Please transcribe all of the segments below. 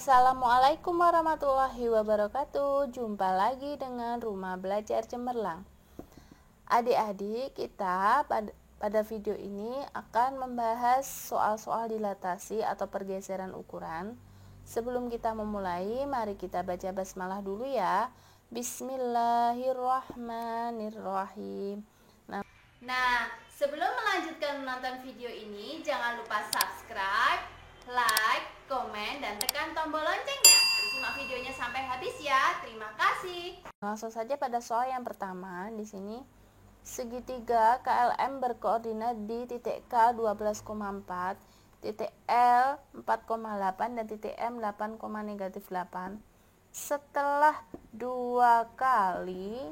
Assalamualaikum warahmatullahi wabarakatuh. Jumpa lagi dengan Rumah Belajar Cemerlang. Adik-adik, kita pada video ini akan membahas soal-soal dilatasi atau pergeseran ukuran. Sebelum kita memulai, mari kita baca basmalah dulu ya. Bismillahirrahmanirrahim. Nah, sebelum melanjutkan menonton video ini, jangan lupa subscribe, like, komen, dan tekan tombol loncengnya. Simak videonya sampai habis ya. Terima kasih. Langsung saja pada soal yang pertama. Di sini segitiga KLM berkoordinat di titik K 12,4, titik L 4,8 dan titik M 8,-8. Setelah 2 kali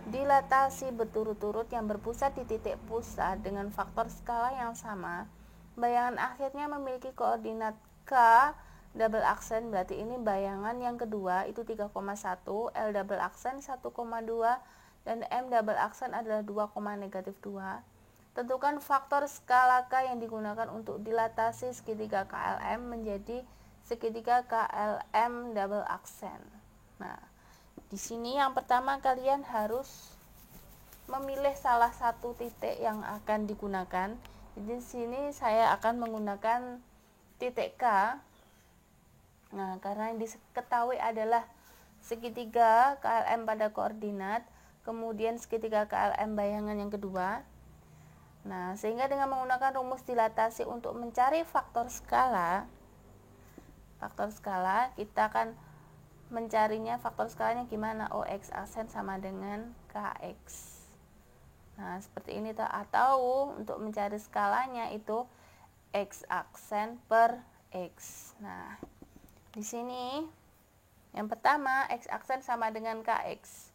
dilatasi berturut-turut yang berpusat di titik pusat dengan faktor skala yang sama, bayangan akhirnya memiliki koordinat K double aksen, berarti ini bayangan yang kedua itu 3,1, L double aksen 1,2 dan M double aksen adalah 2,-2. Tentukan faktor skala K yang digunakan untuk dilatasi segitiga KLM menjadi segitiga KLM double aksen. Nah, di sini yang pertama kalian harus memilih salah satu titik yang akan digunakan. Di sini saya akan menggunakan titik K. Nah, karena yang diketahui adalah segitiga KLM pada koordinat, kemudian segitiga KLM bayangan yang kedua. Nah, sehingga dengan menggunakan rumus dilatasi untuk mencari faktor skala, kita akan mencarinya faktor skalanya gimana? OX aksen sama dengan KX. Nah, seperti ini atau untuk mencari skalanya itu X aksen per X. Nah, di sini yang pertama X aksen sama dengan KX.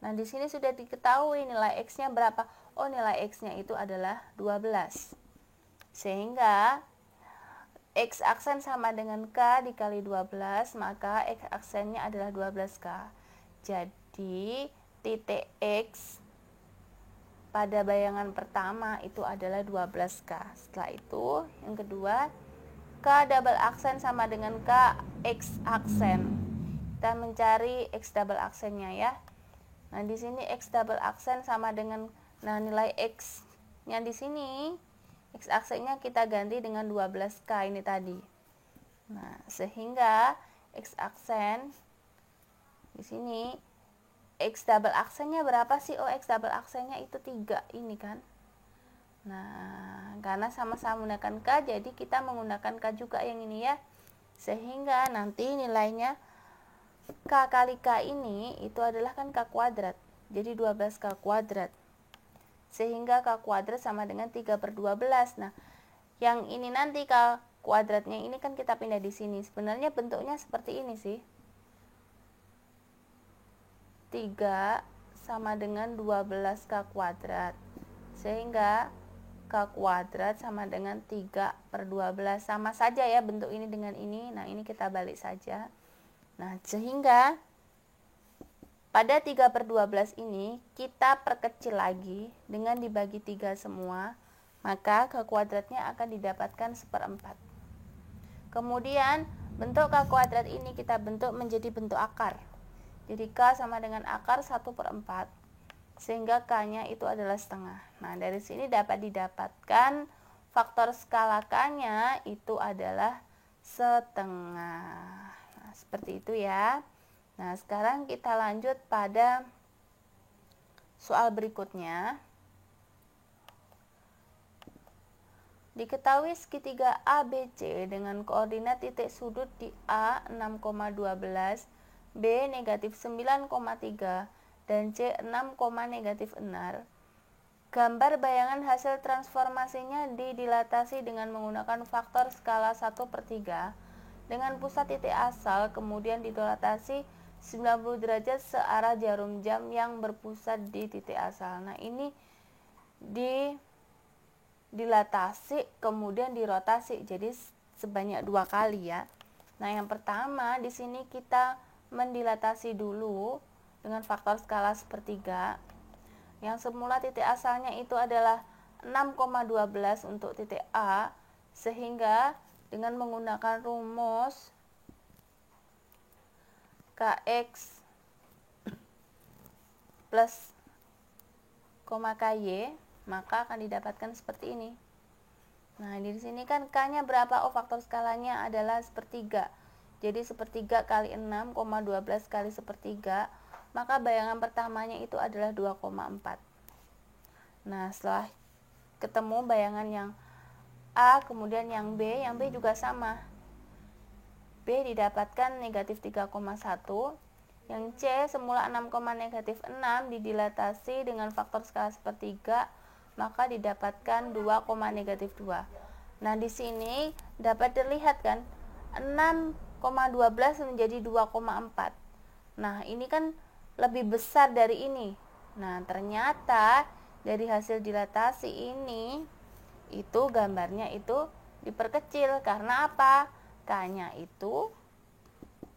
Nah, di sini sudah diketahui nilai X-nya berapa? Oh, nilai X-nya itu adalah 12. Sehingga X aksen sama dengan K dikali 12, maka X aksennya adalah 12K. Jadi titik X pada bayangan pertama itu adalah 12K. Setelah itu yang kedua, K double aksen sama dengan K X aksen. Kita mencari X double aksennya ya. Nah, di sini X double aksen sama dengan nilai X-nya di sini, X aksennya kita ganti dengan 12K ini tadi. Nah, sehingga X aksen di sini X double aksennya berapa sih? Oh, X double aksennya itu 3 ini kan. Nah, karena sama-sama menggunakan K, jadi kita menggunakan K juga yang ini ya. Sehingga nanti nilainya K kali K ini itu adalah kan K kuadrat. Jadi 12K kuadrat. Sehingga K kuadrat sama dengan 3/12. Nah, yang ini nanti K kuadratnya ini kan kita pindah di sini. Sebenarnya bentuknya seperti ini sih. 3 sama dengan 12K kuadrat. Sehingga K kuadrat sama dengan 3/12. Sama saja ya bentuk ini dengan ini. Nah, ini kita balik saja. Nah, sehingga pada 3/12 ini kita perkecil lagi dengan dibagi 3 semua, maka K kuadratnya akan didapatkan 1/4. Kemudian bentuk K kuadrat ini kita bentuk menjadi bentuk akar. Jadi K sama dengan akar 1/4, sehingga K-nya itu adalah setengah. Nah, dari sini dapat didapatkan faktor skala K-nya itu adalah setengah. Nah, seperti itu ya. Nah, sekarang kita lanjut pada soal berikutnya. Diketahui segitiga ABC dengan koordinat titik sudut di A 6,12, B negatif 9,3, dan C 6,-6. Gambar bayangan hasil transformasinya dilatasi dengan menggunakan faktor skala 1/3 dengan pusat titik asal, kemudian dilatasi 90 derajat searah jarum jam yang berpusat di titik asal. Nah, ini dilatasi kemudian dirotasi, jadi sebanyak 2 kali ya. Nah, yang pertama di sini kita mendilatasi dulu dengan faktor skala 1/3. Yang semula titik asalnya itu adalah 6,12 untuk titik A, sehingga dengan menggunakan rumus KX plus KY, maka akan didapatkan seperti ini. Nah, di sini kan K-nya berapa? Oh, faktor skalanya adalah sepertiga. Jadi sepertiga kali 6, 12 kali sepertiga, maka bayangan pertamanya itu adalah 2,4. Nah, setelah ketemu bayangan yang A, kemudian yang B juga sama. B didapatkan negatif 3,1. Yang C semula 6, negatif 6 didilatasi dengan faktor skala sepertiga, maka didapatkan 2, negatif 2. Nah, di sini dapat terlihat kan 6,12 menjadi 2,4. Nah, ini kan lebih besar dari ini. Nah, ternyata dari hasil dilatasi ini itu gambarnya itu diperkecil karena apa? K-nya itu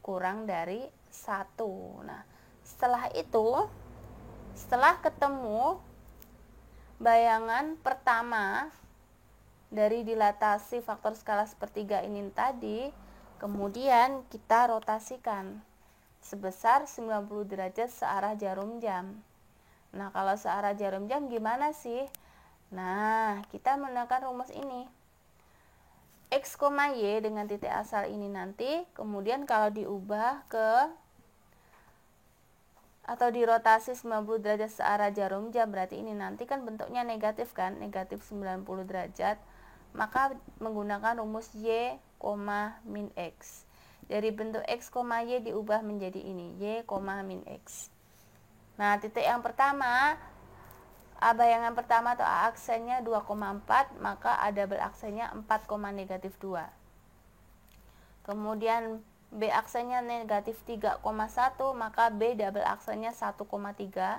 kurang dari 1. Nah, setelah itu, setelah ketemu bayangan pertama dari dilatasi faktor skala sepertiga ini tadi, kemudian kita rotasikan sebesar 90 derajat searah jarum jam. Nah, kalau searah jarum jam gimana sih? Nah, kita menggunakan rumus ini. X, Y dengan titik asal ini nanti, kemudian kalau diubah ke atau dirotasi 90 derajat searah jarum jam, berarti ini nanti kan bentuknya negatif kan, negatif 90 derajat, maka menggunakan rumus Y, min X. Dari bentuk X, Y diubah menjadi ini, Y, min X. Nah, titik yang pertama, bayangan pertama atau A aksennya 2,4, maka A double aksennya 4, negatif 2. Kemudian B aksennya negatif 3,1, maka B double aksennya 1,3.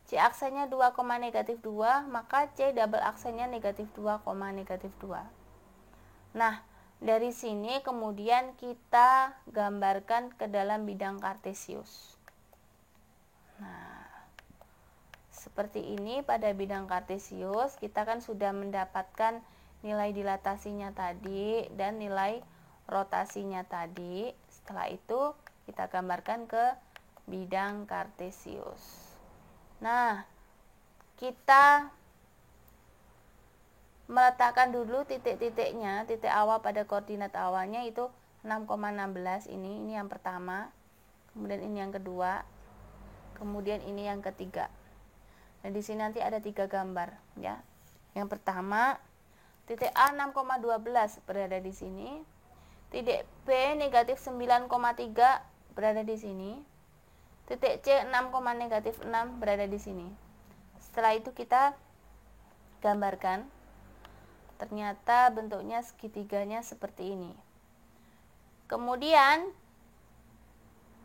C aksennya 2, negatif 2, maka C double aksennya negatif 2, negatif 2. Nah, dari sini kemudian kita gambarkan ke dalam bidang kartesius. Nah, seperti ini pada bidang kartesius kita kan sudah mendapatkan nilai dilatasinya tadi dan nilai rotasinya tadi. Setelah itu kita gambarkan ke bidang kartesius. Nah, kita meletakkan dulu titik-titiknya, titik awal pada koordinat awalnya itu 6,16 ini yang pertama, kemudian ini yang kedua, kemudian ini yang ketiga. Nah, di sini nanti ada 3 gambar ya. Yang pertama, titik A 6,12 berada di sini. Titik B negatif 9,3 berada di sini. Titik C 6, negatif 6 berada di sini. Setelah itu kita gambarkan. Ternyata bentuknya segitiganya seperti ini. Kemudian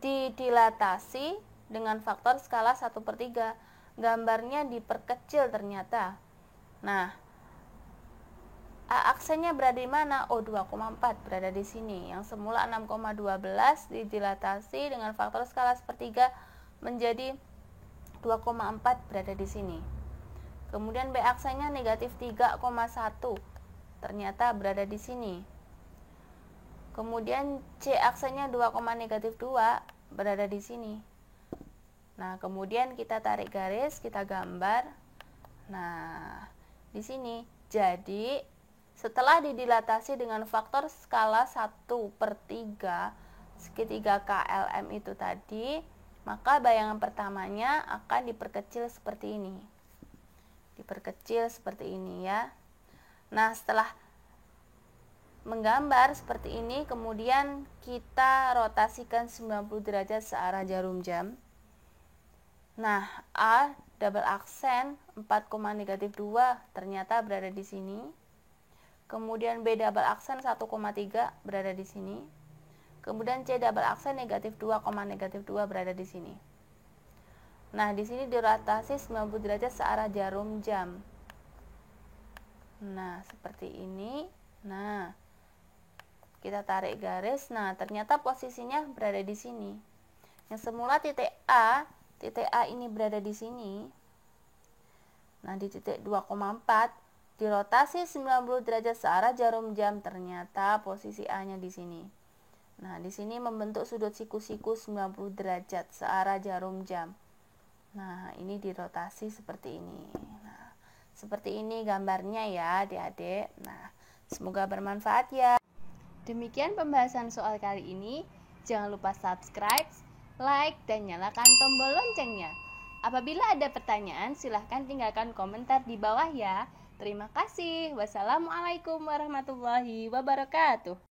didilatasi dengan faktor skala 1/3. Gambarnya diperkecil ternyata. Nah, A aksennya berada di mana? Oh, 2,4 berada di sini. Yang semula 6,12 didilatasi dengan faktor skala sepertiga menjadi 2,4 berada di sini. Kemudian B aksennya negatif 3,1. Ternyata berada di sini. Kemudian C aksennya 2, negatif 2 berada di sini. Nah, kemudian kita tarik garis, kita gambar. Nah, di sini. Jadi, setelah didilatasi dengan faktor skala 1/3 segitiga KLM itu tadi, maka bayangan pertamanya akan diperkecil seperti ini. Diperkecil seperti ini ya. Nah, setelah menggambar seperti ini, kemudian kita rotasikan 90 derajat searah jarum jam. Nah, A double aksen 4, negatif 2 ternyata berada di sini. Kemudian B double aksen 1,3 berada di sini. Kemudian C double aksen negatif 2, negatif 2 berada di sini. Nah, di sini dirotasi 90 derajat searah jarum jam. Nah, seperti ini. Nah, kita tarik garis. Nah, ternyata posisinya berada di sini. Yang semula titik A ini berada di sini. Nah, di titik 2,4 dirotasi 90 derajat searah jarum jam, ternyata posisi A-nya di sini. Nah, di sini membentuk sudut siku-siku 90 derajat searah jarum jam. Nah, ini dirotasi seperti ini. Nah, seperti ini gambarnya ya, adik-adik. Nah, semoga bermanfaat ya. Demikian pembahasan soal kali ini. Jangan lupa subscribe, like, dan nyalakan tombol loncengnya. Apabila ada pertanyaan, silahkan tinggalkan komentar di bawah ya. Terima kasih. Wassalamualaikum warahmatullahi wabarakatuh.